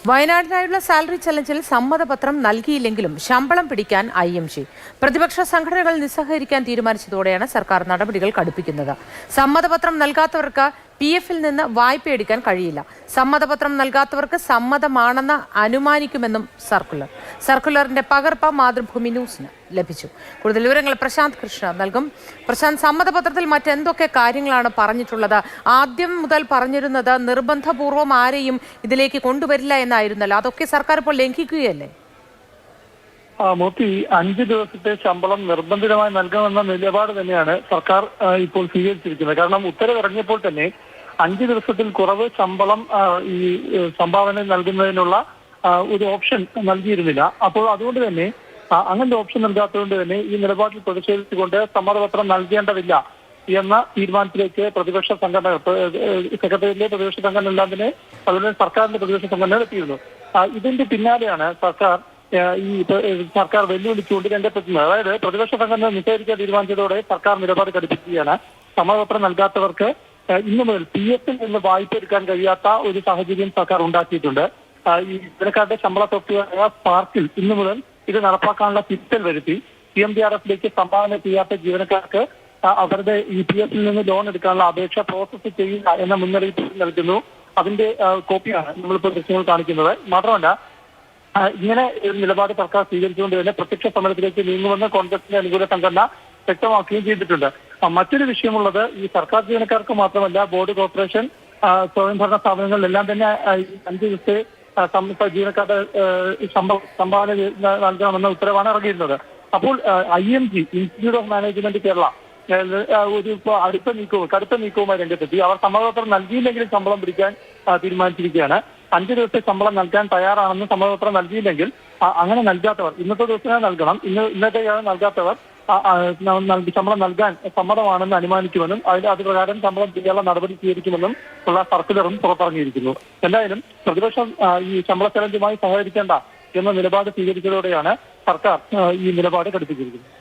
വയനാടിനായുള്ള salary ചലഞ്ചിൽ സമ്മതപത്രം നൽകിയില്ലെങ്കിലും ശമ്പളം പിടിക്കാൻ IMG. പ്രതിപക്ഷ സംഘടനകൾ നിസ്സഹകരിക്കാൻ തീരുമാനിച്ചതോടെയാണ് സർക്കാർ നടപടികൾ കടുപ്പിക്കുന്നത്. സമ്മതപത്രം നൽകാത്തവർക്ക് PF-ൽ നിന്ന് വായ്പയെടുക്കാൻ കഴിയില്ല. സമ്മതപത്രം നൽകാത്തവർക്ക് സമ്മതമാണെന്ന് അനുമാനിക്കുമെന്നും സർക്കുലറിന്റെ പകർപ്പ് മാതൃഭൂമി ന്യൂസിന് ലഭിച്ചു. കൂടുതൽ വിവരങ്ങൾ പ്രശാന്ത് കൃഷ്ണ നൽകും. പ്രശാന്ത്, സമ്മതപത്രത്തിൽ മറ്റെന്തൊക്കെ കാര്യങ്ങളാണ് പറഞ്ഞിട്ടുള്ളത്? ആദ്യം മുതൽ പറഞ്ഞിരുന്നത് നിർബന്ധപൂർവ്വം ആരെയും ഇതിലേക്ക് കൊണ്ടുവരില്ല എന്നായിരുന്നല്ലോ. അതൊക്കെ സർക്കാർ ഇപ്പോൾ ലംഘിക്കുകയല്ലേ? മോത്തി 5 ദിവസത്തെ ശമ്പളം നിർബന്ധിതമായി നൽകണമെന്ന നിലപാട് തന്നെയാണ് സർക്കാർ ഇപ്പോൾ സ്വീകരിച്ചിരിക്കുന്നത്. കാരണം ഉത്തരവിറങ്ങിയപ്പോൾ തന്നെ 5 ദിവസത്തിൽ കുറവ് ശമ്പളം ഈ സംഭാവന നൽകുന്നതിനുള്ള ഒരു ഓപ്ഷൻ നൽകിയിരുന്നില്ല. അപ്പോൾ അതുകൊണ്ട് തന്നെ അങ്ങനത്തെ ഓപ്ഷൻ നൽകാത്തതുകൊണ്ട് തന്നെ ഈ നിലപാടിൽ പ്രതിഷേധിച്ചുകൊണ്ട് സമ്മതപത്രം നൽകേണ്ടതില്ല എന്ന തീരുമാനത്തിലേക്ക് പ്രതിപക്ഷ സംഘടന, സെക്രട്ടേറിയറ്റിലെ പ്രതിപക്ഷ സംഘടന എല്ലാം തന്നെ അതുപോലെ സർക്കാരിന്റെ പ്രതിപക്ഷ സംഘടന എത്തിയിരുന്നു. ഇതിന്റെ പിന്നാലെയാണ് സർക്കാർ വെല്ലുവിളിച്ചുകൊണ്ട് രംഗത്തെത്തുന്നത്. അതായത് പ്രതിപക്ഷ സംഘടന നിഷേധിക്കാൻ തീരുമാനിച്ചതോടെ സർക്കാർ നിലപാട് കടുപ്പിക്കുകയാണ്. സമ്മതപത്രം നൽകാത്തവർക്ക് ഇന്നു മുതൽ PF-ൽ നിന്ന് വായ്പ എടുക്കാൻ കഴിയാത്ത ഒരു സാഹചര്യം സർക്കാർ ഉണ്ടാക്കിയിട്ടുണ്ട്. ഈ ജീവനക്കാരുടെ ശമ്പള സോഫ്റ്റ്വെയറായ സ്പാർക്കിൽ ഇന്നു മുതൽ ഇത് നടപ്പാക്കാനുള്ള തിരുത്തൽ വരുത്തി CMDRF-ലേക്ക് സംഭാവന ചെയ്യാത്ത ജീവനക്കാർക്ക് അവരുടെ PF-ൽ നിന്ന് ലോൺ എടുക്കാനുള്ള അപേക്ഷ പ്രോസസ് ചെയ്യുക എന്ന മുന്നറിയിപ്പ് നൽകുന്നു. അതിന്റെ കോപ്പിയാണ് നമ്മളിപ്പോൾ ദൃശ്യങ്ങൾ കാണിക്കുന്നത്. മാത്രമല്ല, ഇങ്ങനെ ഒരു നിലപാട് സർക്കാർ സ്വീകരിച്ചുകൊണ്ട് തന്നെ പ്രത്യക്ഷ സമരത്തിലേക്ക് നീങ്ങുമെന്ന് കോൺഗ്രസിന്റെ അനുകൂല സംഘടന വ്യക്തമാക്കുകയും ചെയ്തിട്ടുണ്ട്. മറ്റൊരു വിഷയമുള്ളത്, ഈ സർക്കാർ ജീവനക്കാർക്ക് മാത്രമല്ല, ബോർഡ്, കോർപ്പറേഷൻ, സ്വയംഭരണ സ്ഥാപനങ്ങളിലെല്ലാം തന്നെ 5 ദിവസത്തെ ജീവനക്കാരുടെ സംഭാവന നൽകണമെന്ന ഉത്തരവാണ് ഇറങ്ങിയിരുന്നത്. അപ്പോൾ IMG, institute of management Kerala, ഒരു കടുത്ത നീക്കവുമായി രംഗത്തെത്തി. അവർ സമ്മതപത്രം നൽകിയില്ലെങ്കിലും ശമ്പളം പിടിക്കാൻ തീരുമാനിച്ചിരിക്കുകയാണ്. 5 ദിവസത്തെ ശമ്പളം നൽകാൻ തയ്യാറാണെന്ന് സമ്മതപത്രം നൽകിയില്ലെങ്കിൽ അങ്ങനെ നൽകാത്തവർ ഇന്നത്തെ ദിവസം നൽകണം. ഇന്നത്തെ നൽകാത്തവർ ശമ്പളം നൽകാൻ സമ്മതമാണെന്ന് അനുമാനിക്കുമെന്നും അത് പ്രകാരം ശമ്പളം ചെയ്യാനുള്ള നടപടി സ്വീകരിക്കുമെന്നും ഉള്ള സർക്കുലറും പുറത്തിറങ്ങിയിരിക്കുന്നു. എന്തായാലും പ്രതിപക്ഷം ഈ ശമ്പള ചലഞ്ചുമായി സഹകരിക്കേണ്ട എന്ന നിലപാട് സ്വീകരിച്ചതോടെയാണ് സർക്കാർ ഈ നിലപാട് കടുപ്പിച്ചിരിക്കുന്നത്.